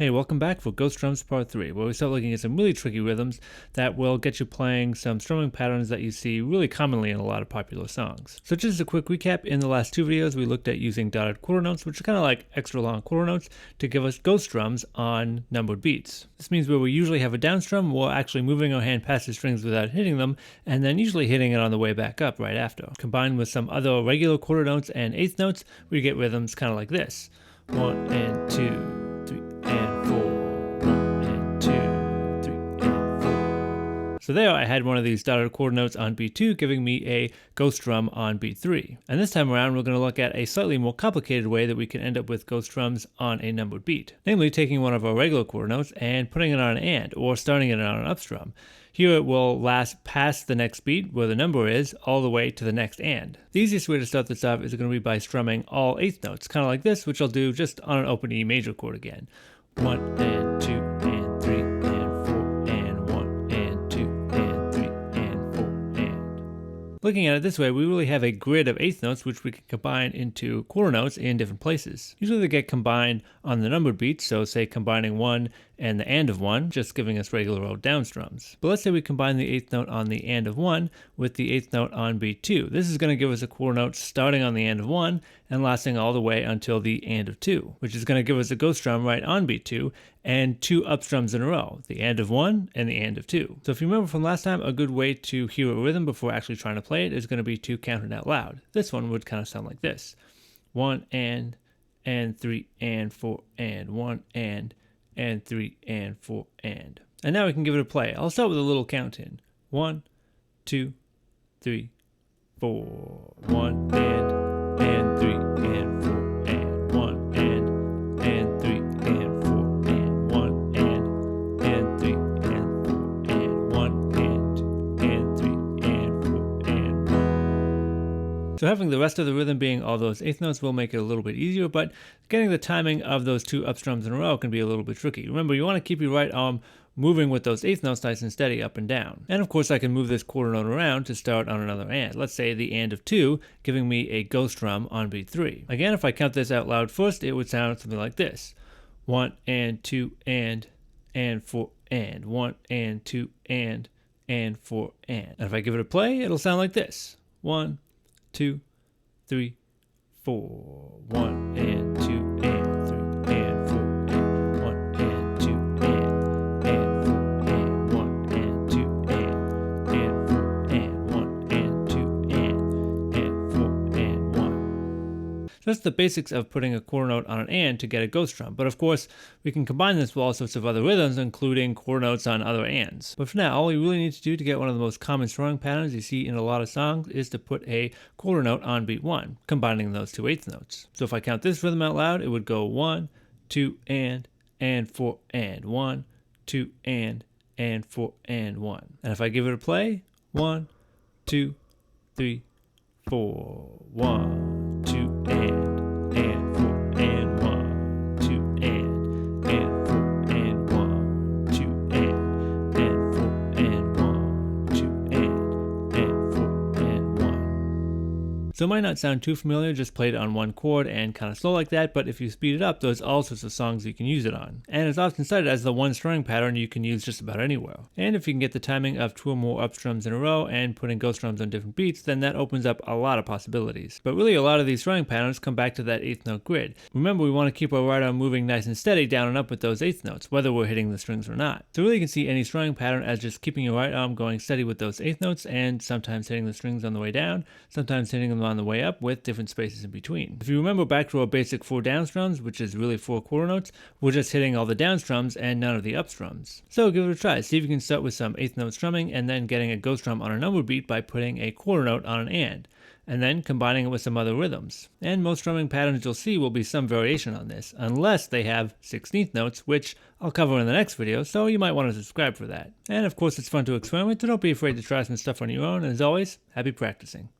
Hey, welcome back for Ghost Strums Part 3, where we start looking at some really tricky rhythms that will get you playing some strumming patterns that you see really commonly in a lot of popular songs. So just as a quick recap, in the last two videos we looked at using dotted quarter notes, which are kind of like extra long quarter notes, to give us ghost strums on numbered beats. This means where we usually have a down strum, we're actually moving our hand past the strings without hitting them, and then usually hitting it on the way back up right after. Combined with some other regular quarter notes and eighth notes, we get rhythms kind of like this. 1 and 2. And 4, 1 and 2, 3 and 4. So there I had one of these dotted quarter notes on beat 2 giving me a ghost strum on beat 3. And this time around we're going to look at a slightly more complicated way that we can end up with ghost strums on a numbered beat. Namely taking one of our regular quarter notes and putting it on an and, or starting it on an up strum. Here it will last past the next beat, where the number is, all the way to the next and. The easiest way to start this off is going to be by strumming all eighth notes, kind of like this, which I'll do just on an open E major chord again. 1 and 2 and 3 and 4 and 1 and 2 and 3 and 4 and. Looking at it this way, we really have a grid of eighth notes which we can combine into quarter notes in different places. Usually they get combined on the numbered beats, so say combining 1 and the and of 1, just giving us regular old down strums. But let's say we combine the eighth note on the and of 1 with the eighth note on beat 2. This is going to give us a quarter note starting on the and of 1 and lasting all the way until the and of 2, which is going to give us a ghost strum right on beat 2 and two up strums in a row, the and of 1 and the and of 2. So if you remember from last time, a good way to hear a rhythm before actually trying to play it is going to be to count it out loud. This one would kind of sound like this. 1 and 3 and 4 and 1 and 3 and 4 and. And now we can give it a play. I'll start with a little count in. 1, 2, 3, 4. 1 and 3 and 4 and 1 and 3 and 4 and 1 and 3 and 4 and 1 and 2 and 3 and 4 and 1. So having the rest of the rhythm being all those eighth notes will make it a little bit easier, but getting the timing of those two up strums in a row can be a little bit tricky. Remember, you want to keep your right arm moving with those eighth notes nice and steady up and down. And of course I can move this quarter note around to start on another and. Let's say the and of 2, giving me a ghost strum on beat 3. Again, if I count this out loud first, it would sound something like this. 1 and 2 and 4 and 1 and 2 and 4 and. And if I give it a play, it'll sound like this. 1, 2, 3, 4. 1 and 2 and 3 and 4 and 1 and 2 and 4 and 1 and 2 and 4 and 1 and 2 and 4 and 1. So that's the basics of putting a quarter note on an and to get a ghost strum. But of course, we can combine this with all sorts of other rhythms, including quarter notes on other ands. But for now, all you really need to do to get one of the most common strumming patterns you see in a lot of songs is to put a quarter note on beat 1, combining those two eighth notes. So if I count this rhythm out loud, it would go 1, 2 and 4 and 1, 2 and 4 and 1. And if I give it a play, 1, 2, 3, 4. 1, 2 and 4 and 1, 2 and 4 and 1, 2 and 4 and 1, 2 and 4 and 1. So it might not sound too familiar, just played it on one chord and kind of slow like that, but if you speed it up, there's all sorts of songs you can use it on. And it's often cited as the one strumming pattern you can use just about anywhere. And if you can get the timing of 2 or more up strums in a row and putting ghost strums on different beats, then that opens up a lot of possibilities. But really a lot of these strumming patterns come back to that eighth note grid. Remember, we want to keep our right arm moving nice and steady down and up with those eighth notes, whether we're hitting the strings or not. So really you can see any strumming pattern as just keeping your right arm going steady with those eighth notes and sometimes hitting the strings on the way down, sometimes hitting them on the way up with different spaces in between. If you remember back to our basic 4 down strums, which is really 4 quarter notes, we're just hitting all the down strums and none of the up strums. So give it a try. See if you can start with some eighth note strumming and then getting a ghost strum on a number beat by putting a quarter note on an and then combining it with some other rhythms. And most strumming patterns you'll see will be some variation on this, unless they have 16th notes, which I'll cover in the next video, so you might want to subscribe for that. And of course it's fun to experiment, so don't be afraid to try some stuff on your own, and as always, happy practicing.